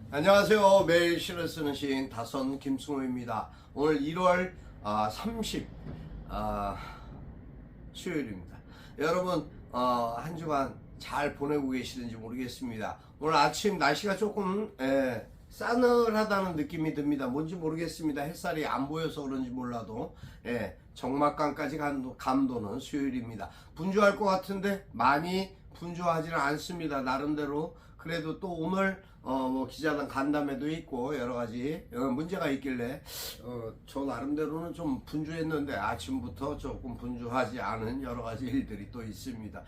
안녕하세요. 매일 시를 쓰는 시인 다선 김승호입니다. 오늘 1월 30 수요일입니다. 여러분 한 주간 잘 보내고 계시는지 모르겠습니다. 오늘 아침 날씨가 조금 싸늘하다는 느낌이 듭니다. 뭔지 모르겠습니다. 햇살이 안 보여서 그런지 몰라도 적막감까지 감도는 수요일입니다. 분주할 것 같은데 많이 분주하지는 않습니다. 나름대로. 그래도 또 오늘 뭐 기자단 간담회도 있고 여러 가지 문제가 있길래 저 나름대로는 좀 분주했는데 아침부터 조금 분주하지 않은 여러 가지 일들이 또 있습니다.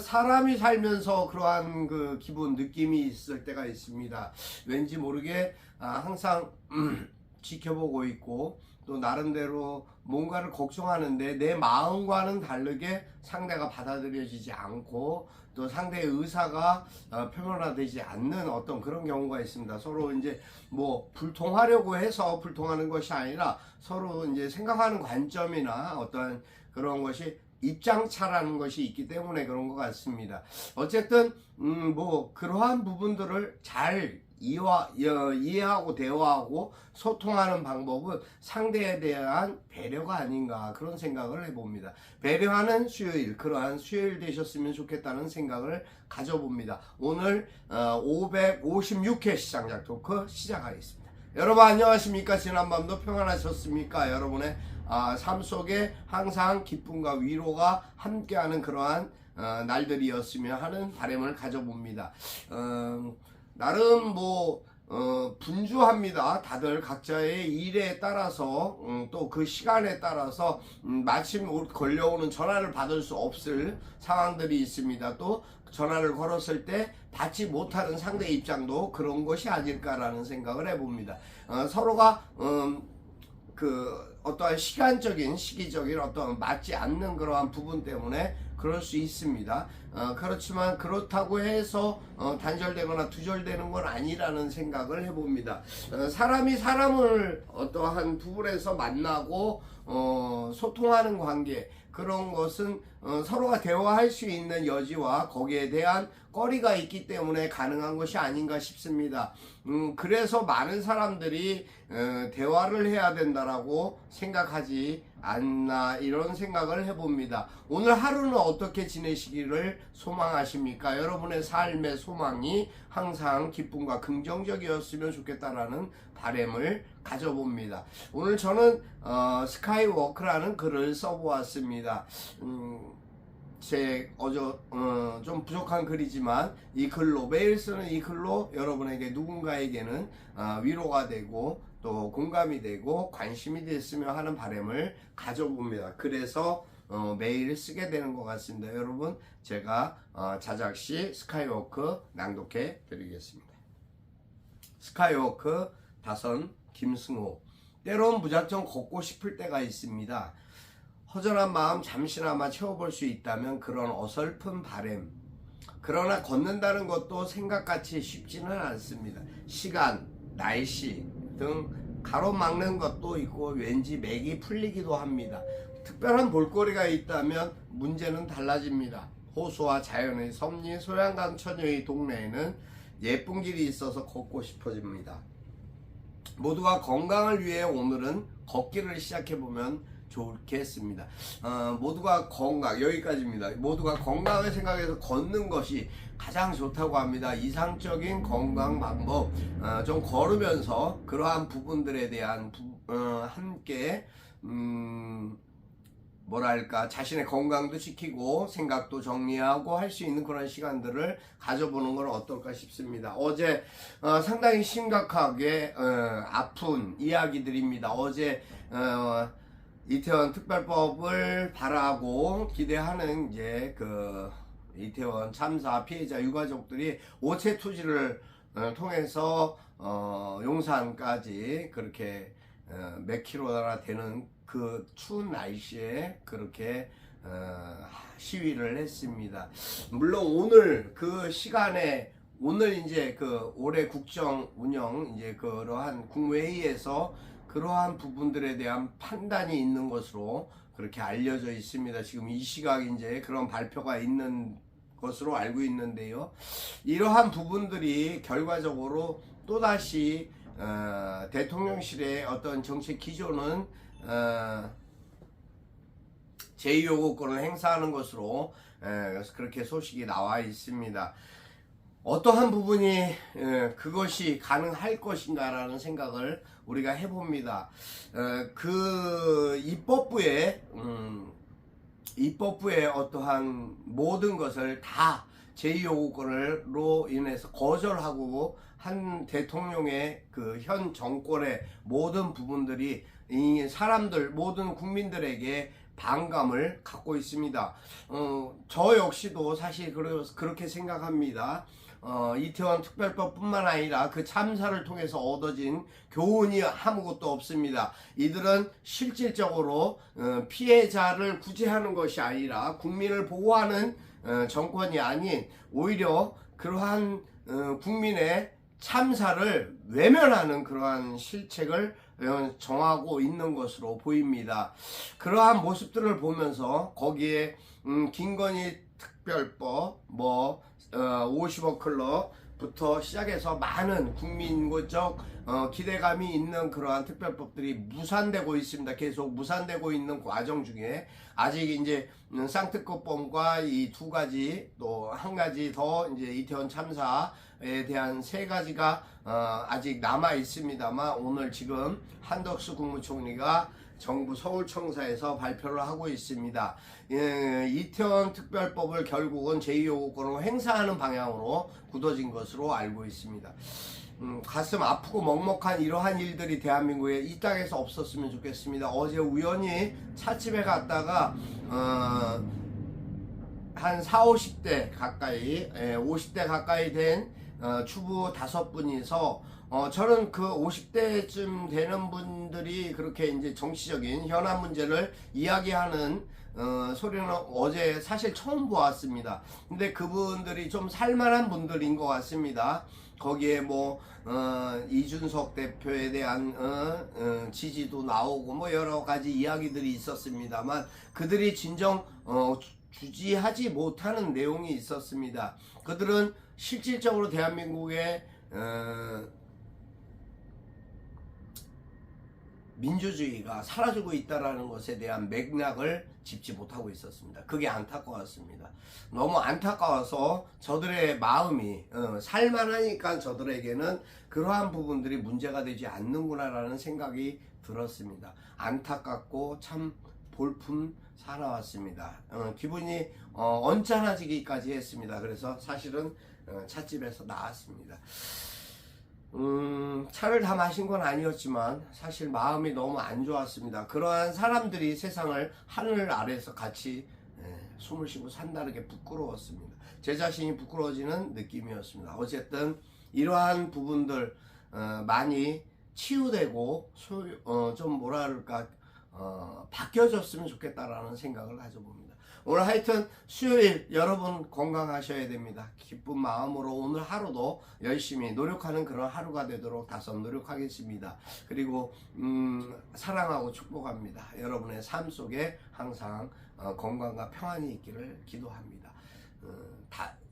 사람이 살면서 그러한 그 기분 느낌이 있을 때가 있습니다. 왠지 모르게 항상 지켜보고 있고 또 나름대로 뭔가를 걱정하는데 내 마음과는 다르게 상대가 받아들여지지 않고 또 상대의 의사가 표현화되지 않는 어떤 그런 경우가 있습니다. 서로 이제 뭐 불통하려고 해서 불통하는 것이 아니라 서로 이제 생각하는 관점이나 어떤 그런 것이 입장차라는 것이 있기 때문에 그런 것 같습니다. 어쨌든 뭐 그러한 부분들을 잘 이해하고 대화하고 소통하는 방법은 상대에 대한 배려가 아닌가 그런 생각을 해봅니다. 배려하는 수요일, 그러한 수요일 되셨으면 좋겠다는 생각을 가져봅니다. 오늘 556회 시장작 토크 시작하겠습니다. 여러분 안녕하십니까? 지난밤도 평안하셨습니까? 여러분의 삶 속에 항상 기쁨과 위로가 함께하는 그러한 날들이었으면 하는 바람을 가져봅니다. 나름 뭐 분주합니다. 다들 각자의 일에 따라서 또 그 시간에 따라서 마침 걸려오는 전화를 받을 수 없을 상황들이 있습니다. 또 전화를 걸었을 때 받지 못하는 상대 입장도 그런 것이 아닐까라는 생각을 해봅니다. 서로가 그 어떠한 시간적인 시기적인 어떤 맞지 않는 그러한 부분 때문에 그럴 수 있습니다. 그렇지만 그렇다고 해서 단절되거나 두절되는 건 아니라는 생각을 해봅니다. 사람이 사람을 어떠한 부분에서 만나고 소통하는 관계, 그런 것은 서로가 대화할 수 있는 여지와 거기에 대한 거리가 있기 때문에 가능한 것이 아닌가 싶습니다. 그래서 많은 사람들이 대화를 해야 된다라고 생각하지 않나 이런 생각을 해봅니다. 오늘 하루는 어떻게 지내시기를 소망하십니까? 여러분의 삶의 소망이 항상 기쁨과 긍정적이었으면 좋겠다라는 바람을 가져봅니다. 오늘 저는 스카이워크라는 글을 써보았습니다. 제 좀 부족한 글이지만 이 글로 매일 쓰는 이 글로 여러분에게 누군가에게는 위로가 되고 또 공감이 되고 관심이 됐으면 하는 바람을 가져봅니다. 그래서 매일 쓰게 되는 것 같습니다. 여러분 제가 자작시 스카이워크 낭독해 드리겠습니다. 스카이워크 다선 김승호. 때론 무작정 걷고 싶을 때가 있습니다. 허전한 마음 잠시나마 채워볼 수 있다면 그런 어설픈 바람. 그러나 걷는다는 것도 생각같이 쉽지는 않습니다. 시간, 날씨 등 가로막는 것도 있고 왠지 맥이 풀리기도 합니다. 특별한 볼거리가 있다면 문제는 달라집니다. 호수와 자연의 섭리, 소양강 처녀의 동네에는 예쁜 길이 있어서 걷고 싶어집니다. 모두가 건강을 위해 오늘은 걷기를 시작해보면 좋겠습니다. 모두가 건강, 여기까지입니다. 모두가 건강을 생각해서 걷는 것이 가장 좋다고 합니다. 이상적인 건강 방법, 좀 걸으면서 그러한 부분들에 대한 함께 뭐랄까 자신의 건강도 지키고 생각도 정리하고 할 수 있는 그런 시간들을 가져보는 건 어떨까 싶습니다. 어제 상당히 심각하게 아픈 이야기들입니다. 어제 이태원 특별법을 바라고 기대하는 이제 그 이태원 참사 피해자 유가족들이 오체 투지를 통해서 용산까지 그렇게 몇 킬로나 되는 그 추운 날씨에 그렇게 시위를 했습니다. 물론 오늘 그 시간에 오늘 이제 그 올해 국정 운영 이제 그러한 국무회의에서 그러한 부분들에 대한 판단이 있는 것으로 그렇게 알려져 있습니다. 지금 이 시각 이제 그런 발표가 있는 것으로 알고 있는데요. 이러한 부분들이 결과적으로 또다시 대통령실의 어떤 정책 기조는 제2요구권을 행사하는 것으로 그렇게 소식이 나와 있습니다. 어떠한 부분이 그것이 가능할 것인가라는 생각을 우리가 해봅니다. 그 입법부의 어떠한 모든 것을 다 제2요구권으로 인해서 거절하고 한 대통령의 그 현 정권의 모든 부분들이 이 사람들 모든 국민들에게 반감을 갖고 있습니다. 저 역시도 사실 그렇게 생각합니다. 이태원 특별법뿐만 아니라 그 참사를 통해서 얻어진 교훈이 아무것도 없습니다. 이들은 실질적으로 피해자를 구제하는 것이 아니라 국민을 보호하는 정권이 아닌 오히려 그러한 국민의 참사를 외면하는 그러한 실책을 정하고 있는 것으로 보입니다. 그러한 모습들을 보면서 거기에 김건희 특별법 50억 클럽부터 시작해서 많은 국민적 기대감이 있는 그러한 특별법들이 무산되고 있습니다. 계속 무산되고 있는 과정 중에 아직 이제 쌍특검법과 이 두 가지 또 한 가지 더 이제 이태원 참사에 대한 세 가지가 아직 남아 있습니다만 오늘 지금 한덕수 국무총리가 정부 서울청사에서 발표를 하고 있습니다. 이태원 특별법을 결국은 제2요구권을 행사하는 방향으로 굳어진 것으로 알고 있습니다. 가슴 아프고 먹먹한 이러한 일들이 대한민국에 이 땅에서 없었으면 좋겠습니다. 어제 우연히 찻집에 갔다가 한 40, 50대 가까이 50대 가까이 된 주부 5분이서 저는 그 50대쯤 되는 분들이 그렇게 이제 정치적인 현안 문제를 이야기하는 소리는 어제 사실 처음 보았습니다. 근데 그분들이 좀 살만한 분들인 것 같습니다. 거기에 이준석 대표에 대한 지지도 나오고 여러 가지 이야기들이 있었습니다만 그들이 진정 주지하지 못하는 내용이 있었습니다. 그들은 실질적으로 대한민국의 민주주의가 사라지고 있다는 것에 대한 맥락을 짚지 못하고 있었습니다. 그게 안타까웠습니다. 너무 안타까워서 저들의 마음이 살만하니까 저들에게는 그러한 부분들이 문제가 되지 않는구나라는 생각이 들었습니다. 안타깝고 참 볼품 살아왔습니다. 기분이 언짢아지기까지 했습니다. 그래서 사실은 찻집에서 나왔습니다. 차를 다 마신 건 아니었지만 사실 마음이 너무 안 좋았습니다. 그러한 사람들이 세상을 하늘 아래에서 같이 숨을 쉬고 산다는 게 부끄러웠습니다. 제 자신이 부끄러워지는 느낌이었습니다. 어쨌든 이러한 부분들 많이 치유되고 좀 뭐랄까 바뀌어졌으면 좋겠다라는 생각을 가져봅니다. 오늘 하여튼 수요일 여러분 건강하셔야 됩니다. 기쁜 마음으로 오늘 하루도 열심히 노력하는 그런 하루가 되도록 다소 노력하겠습니다. 그리고 사랑하고 축복합니다. 여러분의 삶 속에 항상 건강과 평안이 있기를 기도합니다.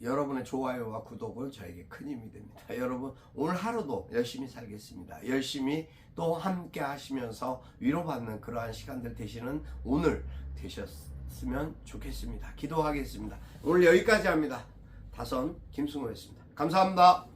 여러분의 좋아요와 구독은 저에게 큰 힘이 됩니다. 여러분 오늘 하루도 열심히 살겠습니다. 열심히 또 함께 하시면서 위로받는 그러한 시간들 되시는 오늘 되셨으면 좋겠습니다. 기도하겠습니다. 오늘 여기까지 합니다. 다선 김승호였습니다. 감사합니다.